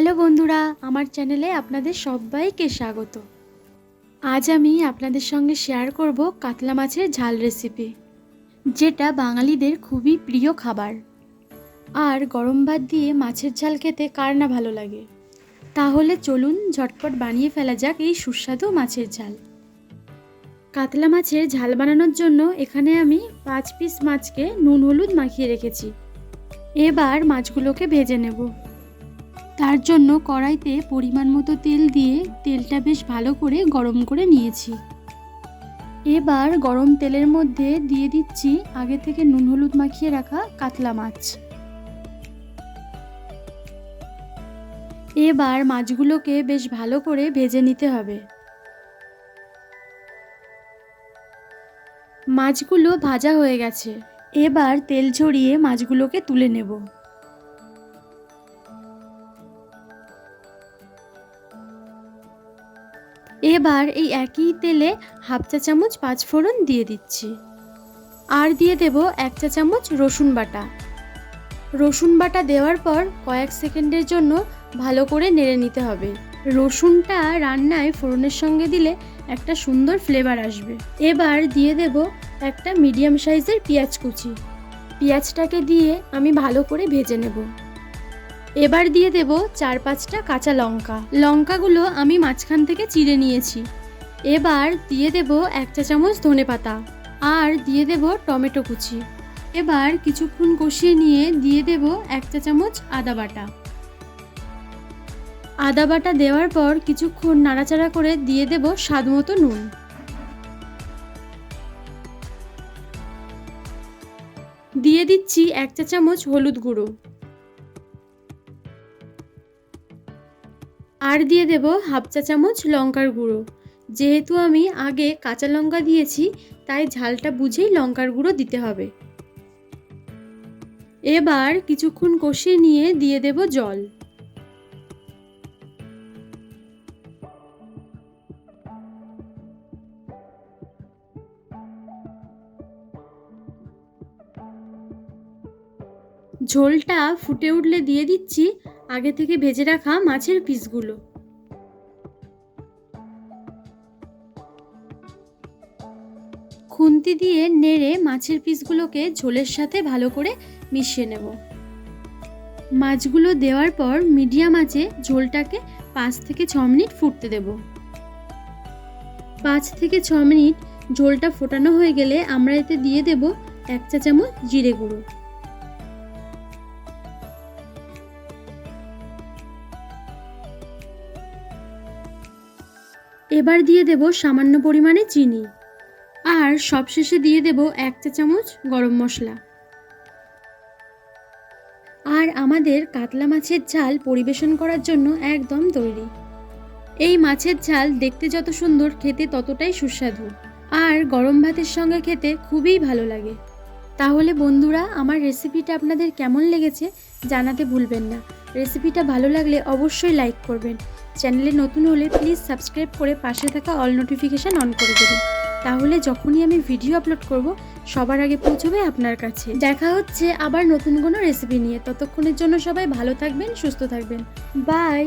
Hello বন্ধুরা, আমার চ্যানেলে আপনাদের সবাইকে স্বাগত। আজ আমি আপনাদের সঙ্গে শেয়ার করব কাতলা মাছের ঝাল রেসিপি, যেটা বাঙালিদের খুবই প্রিয় খাবার। আর গরম ভাত দিয়ে মাছের ঝাল খেতে কার না ভালো লাগে। তাহলে চলুন ঝটপট বানিয়ে ফেলা যাক এই সুস্বাদু মাছের ঝাল। কাতলা মাছের ঝাল বানানোর জন্য এখানে আমি 5 পিস মাছকে নুন হলুদ মাখিয়ে রেখেছি। এবার মাছগুলোকে ভেজে নেব। তার জন্য কড়াইতে পরিমাণ মতো তেল দিয়ে তেলটা বেশ ভালো করে গরম করে নিয়েছি। এবার গরম তেলের মধ্যে দিয়ে দিচ্ছি আগে থেকে নুন হলুদ মাখিয়ে রাখা কাতলা মাছ। এবার মাছগুলোকে বেশ ভালো করে ভেজে নিতে হবে। মাছগুলো ভাজা হয়ে গেছে। এবার তেল ঝরিয়ে মাছগুলোকে তুলে নেব। এবার এই একই তেলে হাফ চা চামচ পাঁচফোড়ন দিয়ে দিচ্ছি। আর দিয়ে দেব 1 চা চামচ রসুন বাটা। রসুন বাটা দেওয়ার পর কয়েক সেকেন্ডের জন্য ভালো করে নেড়ে নিতে হবে। রসুনটা রান্নায় ফোড়নের সঙ্গে দিলে একটা সুন্দর ফ্লেভার আসবে। এবার দিয়ে দেব একটা মিডিয়াম সাইজের পেঁয়াজ কুচি। পেঁয়াজটাকে দিয়ে আমি ভালো করে ভেজে নেব। এবার দিয়ে দেব 4-5টা কাঁচা লঙ্কা। লঙ্কাগুলো আমি মাঝখান থেকে চিড়ে নিয়েছি। এবার দিয়ে দেব 1 চা চামচ ধনেপাতা আর দিয়ে দেব টমেটো কুচি। এবার কিছুক্ষণ কষিয়ে নিয়ে দিয়ে দেব 1 চা চামচ আদা বাটা। আদা বাটা দেওয়ার পর কিছুক্ষণ নাড়াচাড়া করে দিয়ে দেব স্বাদমতো নুন। দিয়ে দিচ্ছি 1 চা চামচ হলুদ গুঁড়ো। আর দিয়ে দেব হাফ চা চামচ লঙ্কার গুঁড়ো। যেহেতু আমি আগে কাঁচা লঙ্কা দিয়েছি, তাই ঝালটা বুঝেই লঙ্কার গুঁড়ো দিতে হবে। এবার কিছুক্ষণ কষিয়ে নিয়ে দিয়ে দেব জল। ঝোলটা ফুটে উঠলে দিয়ে দিচ্ছি আগে থেকে ভেজে রাখা মাছের পিসগুলো। খুন্তি দিয়ে নেড়ে মাছের পিসগুলোকে ঝোলের সাথে ভালো করে মিশিয়ে নেব। মাছগুলো দেওয়ার পর মিডিয়াম আঁচে ঝোলটাকে 5 থেকে 6 মিনিট ফুটতে দেব। 5 থেকে 6 মিনিট ঝোলটা ফোটানো হয়ে গেলে আমরা এতে দিয়ে দেব 1 চা চামচ জিরে গুঁড়ো। এবার দিয়ে দেব সামান্য পরিমাণে চিনি আর সবশেষে দিয়ে দেব 1 চা চামচ গরম মশলা। আর আমাদের কাতলা মাছের ঝাল পরিবেশন করার জন্য একদম তৈরি। এই মাছের ঝাল দেখতে যত সুন্দর, খেতে ততটাই সুস্বাদু। আর গরম ভাতের সঙ্গে খেতে খুবই ভালো লাগে। তাহলে বন্ধুরা, আমার রেসিপিটা আপনাদের কেমন লেগেছে জানাতে ভুলবেন না। রেসিপিটা ভালো লাগলে অবশ্যই লাইক করবেন। চ্যানেলে নতুন হলে প্লিজ সাবস্ক্রাইব করে পাশে থাকা অল নোটিফিকেশান অন করে দেবেন। তাহলে যখনই আমি ভিডিও আপলোড করব সবার আগে পৌঁছবে আপনার কাছে। দেখা হচ্ছে আবার নতুন কোনো রেসিপি নিয়ে। ততক্ষণের জন্য সবাই ভালো থাকবেন, সুস্থ থাকবেন। বাই।